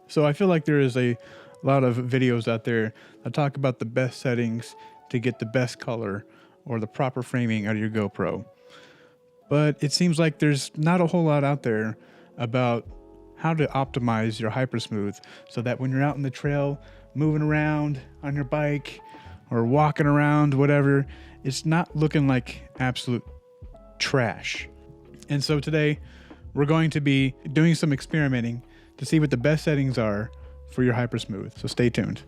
So I feel like there is a lot of videos out there that talk about the best settings to get the best color or the proper framing out of your GoPro. But it seems like there's not a whole lot out there about how to optimize your hypersmooth so that when you're out in the trail, moving around on your bike or walking around, whatever, it's not looking like absolute trash. And so today we're going to be doing some experimenting to see what the best settings are for your hypersmooth. So stay tuned.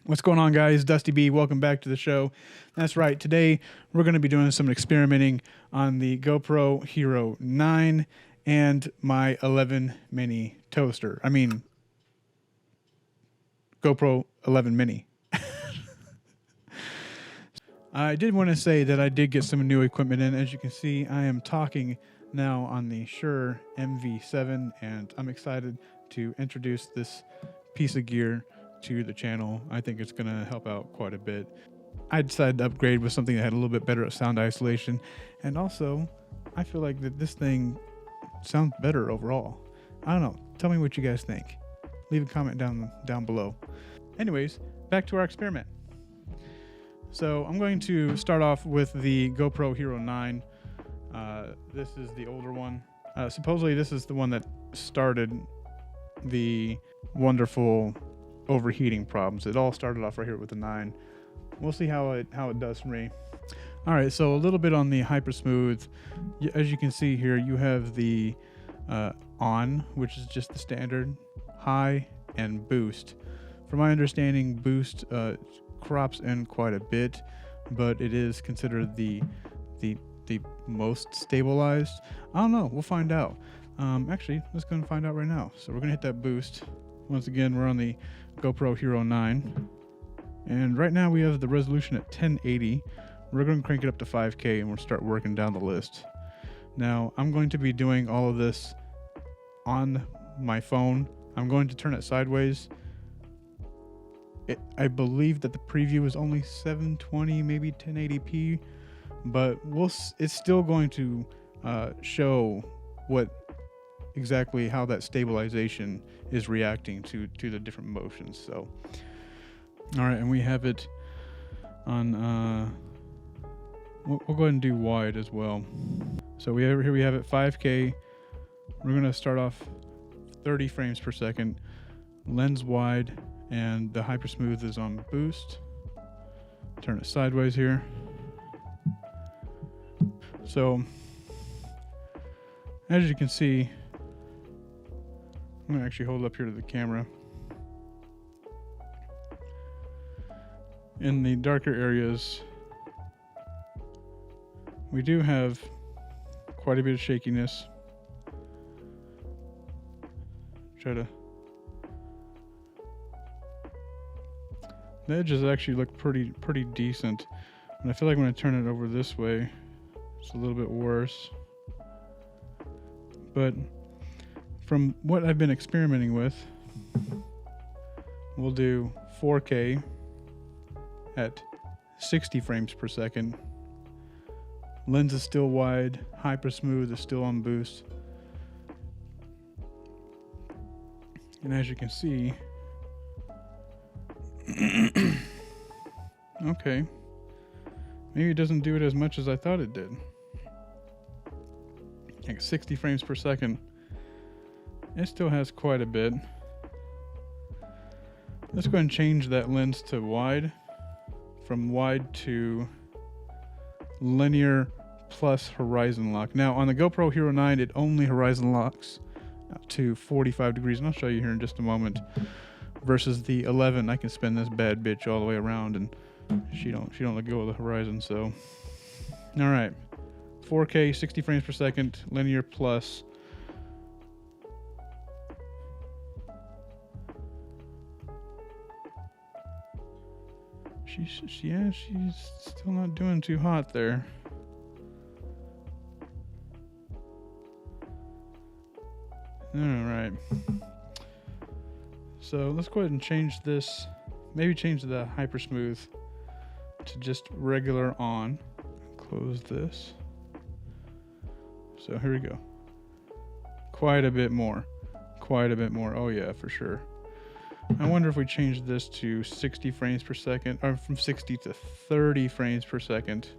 What's going on, guys? Dusty B, welcome back to the show. That's right, today we're going to be doing some experimenting on the GoPro Hero 9 and my 11 mini toaster. I mean, GoPro 11 mini. I did want to say that I did get some new equipment in. As you can see, I am talking now on the Shure MV7, and I'm excited to introduce this piece of gear to the channel. I think it's going to help out quite a bit. I decided to upgrade with something that had a little bit better sound isolation, and also I feel like that this thing sounds better overall. I don't know. Tell me what you guys think. Leave a comment down below. Anyways, back to our experiment. So I'm going to start off with the GoPro Hero 9. This is the older one. Supposedly this is the one that started the wonderful overheating problems. It all started off right here with the 9. We'll see how it does for me. All right, so a little bit on the hypersmooth. As you can see here, you have the on, which is just the standard, high, and boost. From my understanding, boost crops in quite a bit, but it is considered the most stabilized. I don't know. We'll find out. Actually, let's go and find out right now. So we're gonna hit that boost. Once again, we're on the GoPro Hero 9, and right now we have the resolution at 1080. We're going to crank it up to 5K, and we'll start working down the list. Now, I'm going to be doing all of this on my phone. I'm going to turn it sideways. I believe that the preview is only 720, maybe 1080p, but it's still going to show exactly how that stabilization is reacting to the different motions. So, all right, and we have it on. We'll go ahead and do wide as well. So here we have it 5K. We're gonna start off 30 frames per second, lens wide, and the hypersmooth is on boost. Turn it sideways here. So as you can see, I'm gonna actually hold it up here to the camera. In the darker areas, we do have quite a bit of shakiness. The edges actually look pretty decent, and I feel like when I turn it over this way, it's a little bit worse. But from what I've been experimenting with, we'll do 4K at 60 frames per second. Lens is still wide, hypersmooth is still on boost. And as you can see, okay, maybe it doesn't do it as much as I thought it did. Like 60 frames per second. It still has quite a bit. Let's go ahead and change that lens to wide. From wide to linear plus horizon lock. Now on the GoPro Hero 9, it only horizon locks to 45 degrees, and I'll show you here in just a moment. Versus the 11, I can spin this bad bitch all the way around, and she don't let go of the horizon. So, all right, 4K, 60 frames per second, linear plus. She's still not doing too hot there. All right. So let's go ahead and change this. Maybe change the hypersmooth to just regular on. Close this. So here we go. Quite a bit more. Quite a bit more. Oh yeah, for sure. I wonder if we change this to 60 frames per second, or from 60 to 30 frames per second,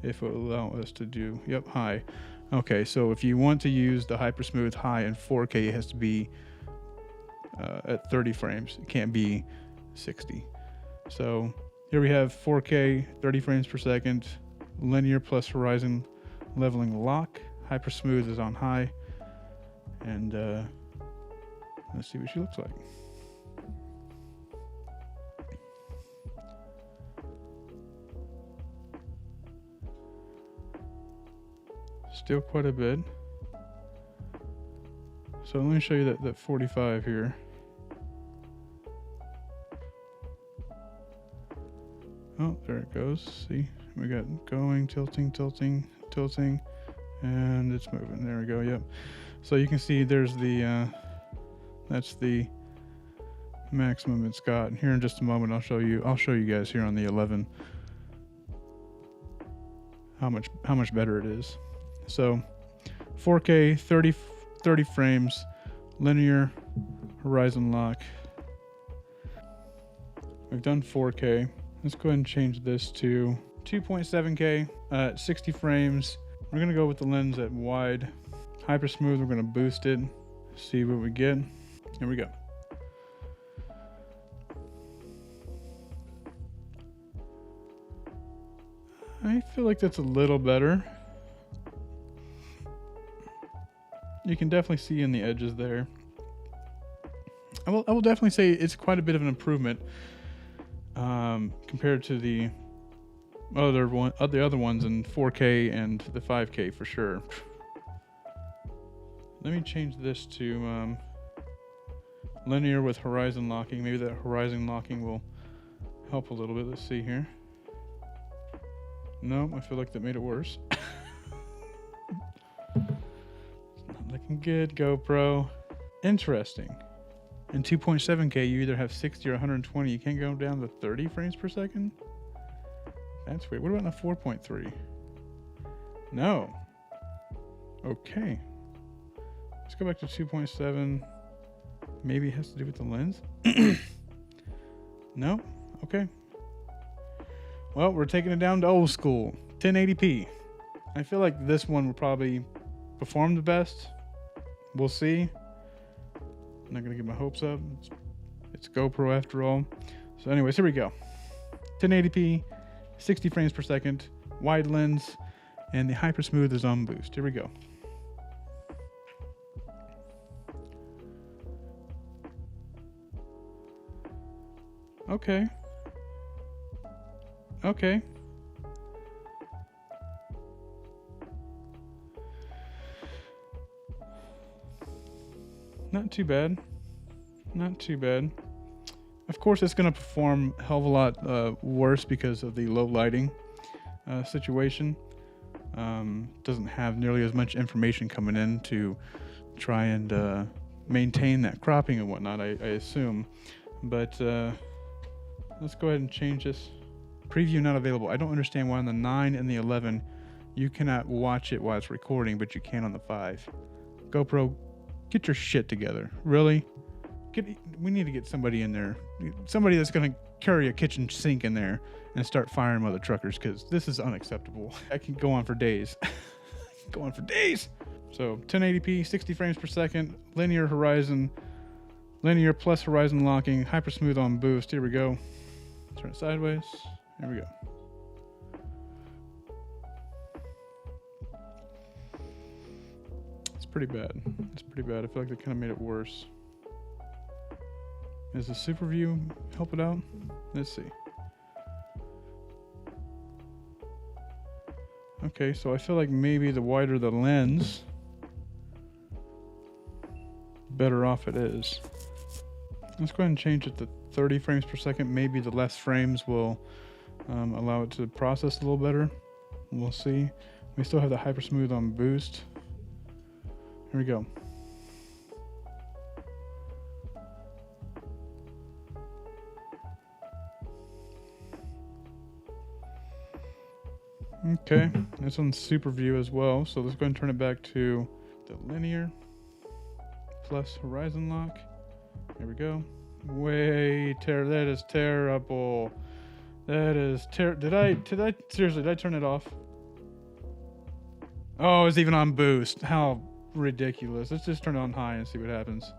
if it will allow us to do, yep, high. Okay, so if you want to use the hyper smooth high in 4K, it has to be at 30 frames. It can't be 60. So here we have 4K, 30 frames per second, linear plus horizon leveling lock. Hyper smooth is on high. And let's see what she looks like. Still quite a bit. So let me show you that 45 here. Oh, there it goes. See, we got going, tilting, tilting, tilting, and it's moving. There we go. Yep. So you can see there's the that's the maximum it's got. And here in just a moment, I'll show you guys here on the 11 how much better it is. So 4K, 30 frames, linear, horizon lock. We've done 4K. Let's go ahead and change this to 2.7K at 60 frames. We're gonna go with the lens at wide. Hyper smooth, we're gonna boost it. See what we get. Here we go. I feel like that's a little better. You can definitely see in the edges there. I will definitely say it's quite a bit of an improvement compared to the other ones in 4K and the 5K for sure. Let me change this to linear with horizon locking. Maybe that horizon locking will help a little bit. Let's see here. No, I feel like that made it worse. It's not looking good, GoPro. Interesting. In 2.7K, you either have 60 or 120. You can't go down to 30 frames per second? That's weird. What about in the 4.3? No. Okay. Let's go back to 2.7. Maybe it has to do with the lens? No? Okay. Well, we're taking it down to old school. 1080p. I feel like this one will probably perform the best. We'll see. I'm not going to get my hopes up. It's GoPro after all. So anyways, here we go. 1080p, 60 frames per second, wide lens, and the hyper smooth is on boost. Here we go. Okay. Okay. Not too bad. Not too bad. Of course, it's going to perform a hell of a lot worse because of the low lighting situation. Doesn't have nearly as much information coming in to try and maintain that cropping and whatnot, I assume. But let's go ahead and change this. Preview not available. I don't understand why on the 9 and the 11 you cannot watch it while it's recording, but you can on the 5. GoPro, get your shit together. Really? We need to get somebody in there. Somebody that's going to carry a kitchen sink in there and start firing mother truckers, because this is unacceptable. I can go on for days. Go on for days. So 1080p, 60 frames per second, linear linear plus horizon locking, hyper smooth on boost. Here we go. Turn it sideways. There we go. It's pretty bad. It's pretty bad. I feel like they kind of made it worse. Does the super view help it out? Let's see. Okay, so I feel like maybe the wider the lens, better off it is. Let's go ahead and change it to 30 frames per second. Maybe the less frames will allow it to process a little better. We'll see. We still have the hyper smooth on boost. Here we go. Okay, this one's super view as well. So let's go ahead and turn it back to the linear plus horizon lock. There we go. That is terrible. That is did I seriously, did I turn it off? Oh, it's even on boost. How ridiculous. Let's just turn it on high and see what happens.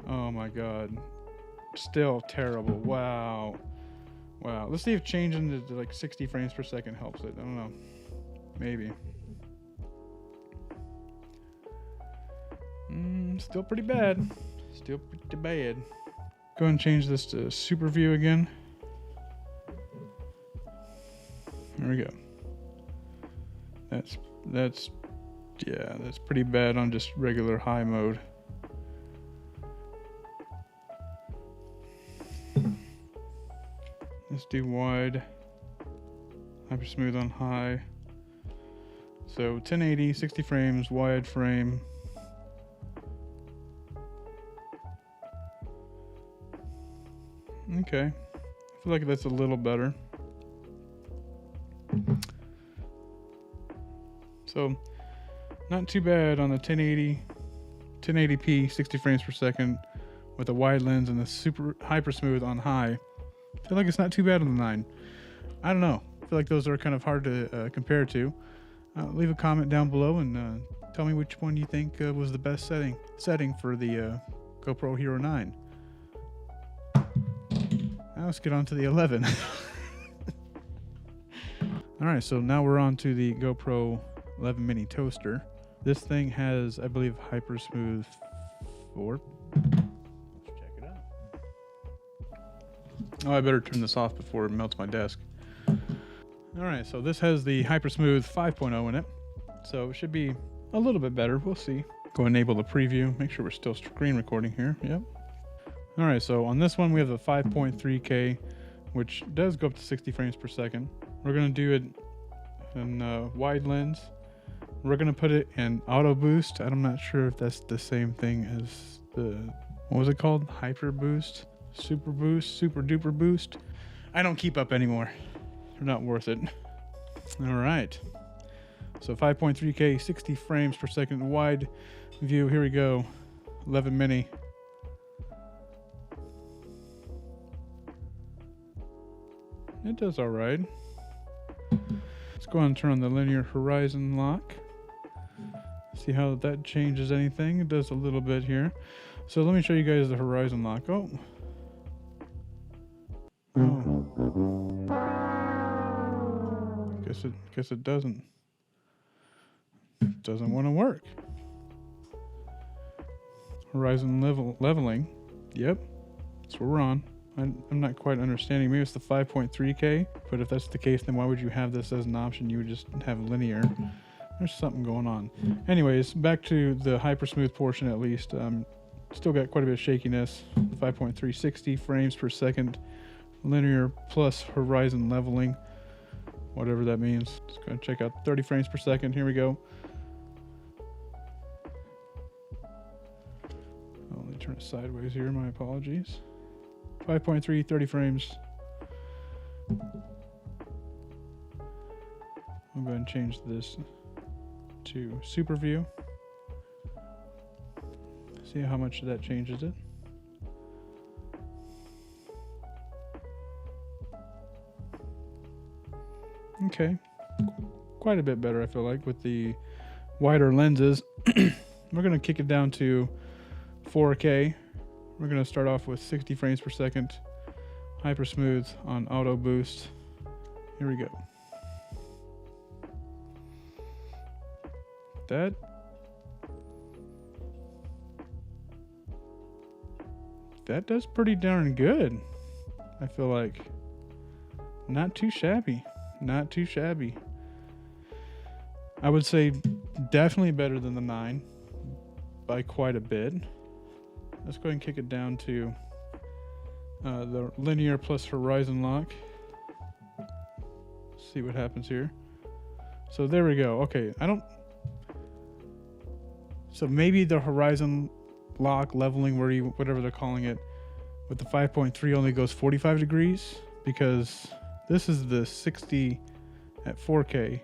Oh my god. Still terrible. Wow. Wow. Let's see if changing to like 60 frames per second helps it. I don't know. Maybe. Still pretty bad. Still pretty bad. Go ahead and change this to super view again. There we go. That's pretty bad on just regular high mode. Let's do wide, hyper smooth on high. So 1080, 60 frames, wide frame. Okay, I feel like that's a little better. So not too bad on the 1080p, 60 frames per second with a wide lens and the super hyper smooth on high. I feel like it's not too bad on the 9. I don't know. I feel like those are kind of hard to compare to. Leave a comment down below and tell me which one you think was the best setting for the GoPro Hero 9. Now let's get on to the 11. All right, so now we're on to the GoPro 11 mini toaster. This thing has, I believe, hyper smooth 4. Let's check it out. Oh, I better turn this off before it melts my desk. All right, so this has the hyper smooth 5.0 in it, so it should be a little bit better. We'll see. Go enable the preview. Make sure we're still screen recording here. Yep. All right, so on this one we have the 5.3K, which does go up to 60 frames per second. We're gonna do it in wide lens. We're gonna put it in auto boost. I'm not sure if that's the same thing as the, what was it called? Hyper boost, super duper boost. I don't keep up anymore. They're not worth it. All right. So 5.3K, 60 frames per second, wide view. Here we go. 11 mini. It does all right. Let's go ahead and turn on the linear horizon lock. See how that changes anything. It does a little bit here. So let me show you guys the horizon lock. Oh. Guess it doesn't want to work. Horizon leveling. Yep. That's what we're on. I'm not quite understanding. Maybe it's the 5.3K, but if that's the case, then why would you have this as an option? You would just have linear. There's something going on. Anyways, back to the hyper smooth portion at least. Still got quite a bit of shakiness. 5.360 frames per second, linear plus horizon leveling, whatever that means. Just go and check out 30 frames per second. Here we go. Oh, let me turn it sideways here. My apologies. 5.3, 30 frames. I'm going to change this to super view. See how much that changes it. Okay. Quite a bit better, I feel like, with the wider lenses. We're going to kick it down to 4K. We're going to start off with 60 frames per second, hyper smooth on auto boost. Here we go. That does pretty darn good. I feel like not too shabby. Not too shabby. I would say definitely better than the 9 by quite a bit. Let's go ahead and kick it down to the linear plus horizon lock. See what happens here. So there we go. Okay, so maybe the horizon lock leveling, whatever they're calling it, with the 5.3 only goes 45 degrees, because this is the 60 at 4K.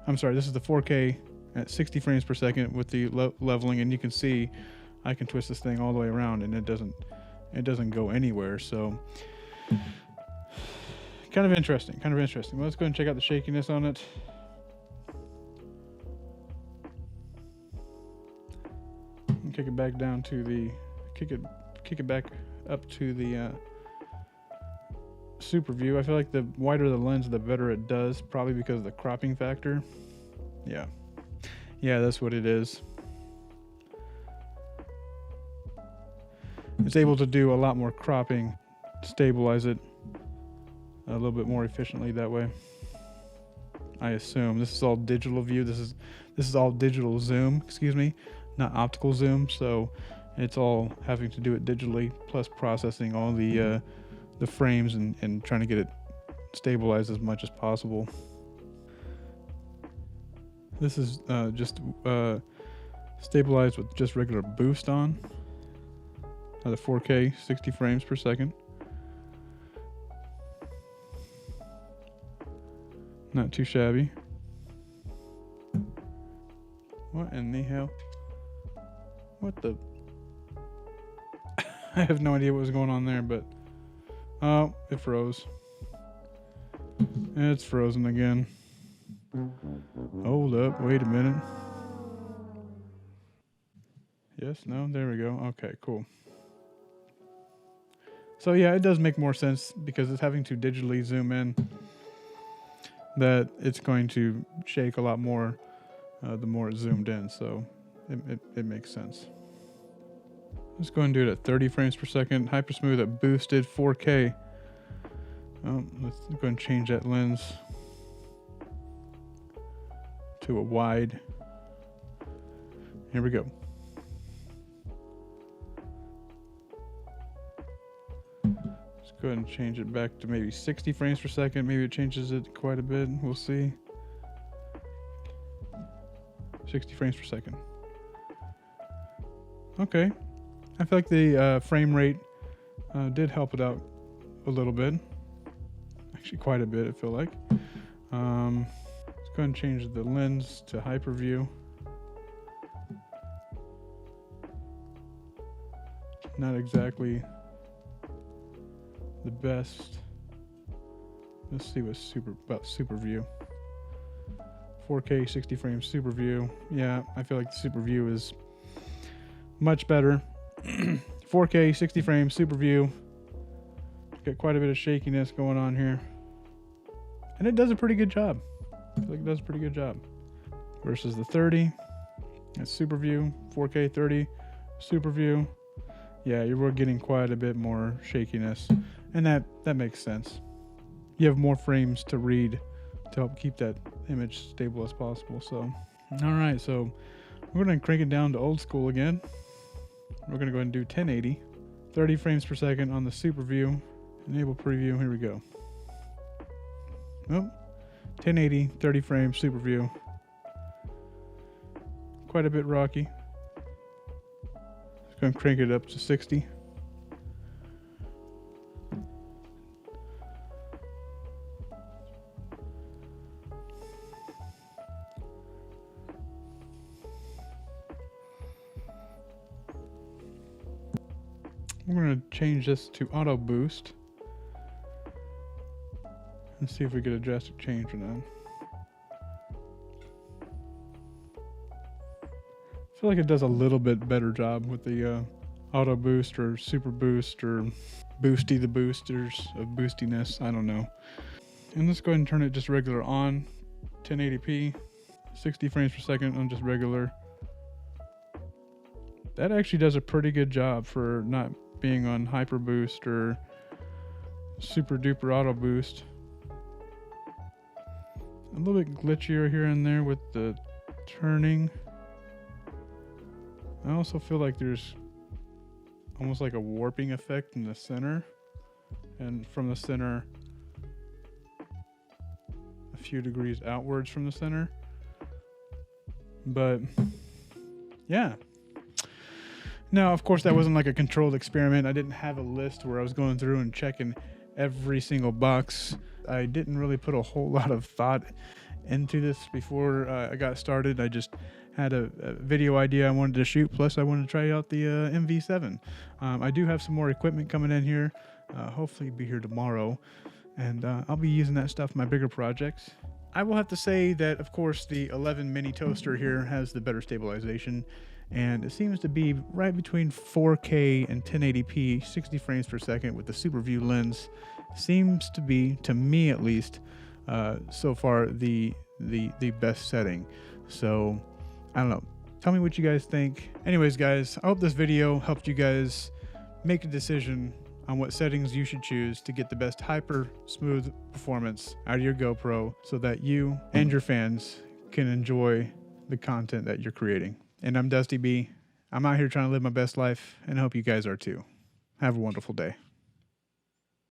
I'm sorry, this is the 4K at 60 frames per second with the leveling, and you can see I can twist this thing all the way around and it doesn't go anywhere. So kind of interesting. Well, let's go and check out the shakiness on it. And kick it back down to the kick it back up to the super view. I feel like the wider the lens, the better it does, probably because of the cropping factor. Yeah, that's what it is. It's able to do a lot more cropping, stabilize it a little bit more efficiently that way. I assume this is all digital view. This is all digital zoom, excuse me, not optical zoom. So it's all having to do it digitally, plus processing all the frames and trying to get it stabilized as much as possible. This is just stabilized with just regular boost on at the 4K 60 frames per second. Not too shabby. What in the hell? What the? I have no idea what was going on there, but oh, it froze. It's frozen again. Hold up, wait a minute. Yes, no, there we go. Okay, cool. So yeah, it does make more sense because it's having to digitally zoom in, that it's going to shake a lot more the more it's zoomed in. So it makes sense. Let's go and do it at 30 frames per second. Hyper smooth at boosted 4K. Let's go and change that lens to a wide. Here we go. Let's go ahead and change it back to maybe 60 frames per second. Maybe it changes it quite a bit. We'll see. 60 frames per second. Okay. I feel like the frame rate did help it out a little bit. Actually, quite a bit, I feel like. Let's go ahead and change the lens to hyper view. Not exactly the best. Let's see what's about super view. 4K 60 frames super view. Yeah, I feel like the super view is much better. 4K 60 frames super view. Got quite a bit of shakiness going on here, and it does a pretty good job. I feel like it does a pretty good job. Versus the 30, that's super view. 4K 30 super view. Yeah, you're getting quite a bit more shakiness, and that makes sense. You have more frames to read to help keep that image stable as possible. So, all right, so we're gonna crank it down to old school again. We're gonna go ahead and do 1080, 30 frames per second on the super view. Enable preview. Here we go. Oh, 1080, 30 frames super view. Quite a bit rocky. Just gonna crank it up to 60. We're going to change this to auto boost and see if we get a drastic change or not. I feel like it does a little bit better job with the auto boost or super boost or boosty the boosters of boostiness. I don't know. And let's go ahead and turn it just regular on 1080p, 60 frames per second on just regular. That actually does a pretty good job for not being on hyper boost or super duper auto boost. A little bit glitchier here and there with the turning. I also feel like there's almost like a warping effect in the center, and from the center a few degrees outwards from the center. But yeah. Now, of course, that wasn't like a controlled experiment. I didn't have a list where I was going through and checking every single box. I didn't really put a whole lot of thought into this before I got started. I just had a video idea I wanted to shoot, plus I wanted to try out the MV7. I do have some more equipment coming in here. Hopefully it'll be here tomorrow, and I'll be using that stuff in my bigger projects. I will have to say that, of course, the 11 mini toaster here has the better stabilization, and it seems to be right between 4K and 1080p, 60 frames per second with the super view lens. Seems to be, to me at least, so far the best setting. So I don't know, tell me what you guys think. Anyways, guys, I hope this video helped you guys make a decision on what settings you should choose to get the best hyper smooth performance out of your GoPro, so that you and your fans can enjoy the content that you're creating. And I'm Dusty B. I'm out here trying to live my best life, and I hope you guys are too. Have a wonderful day.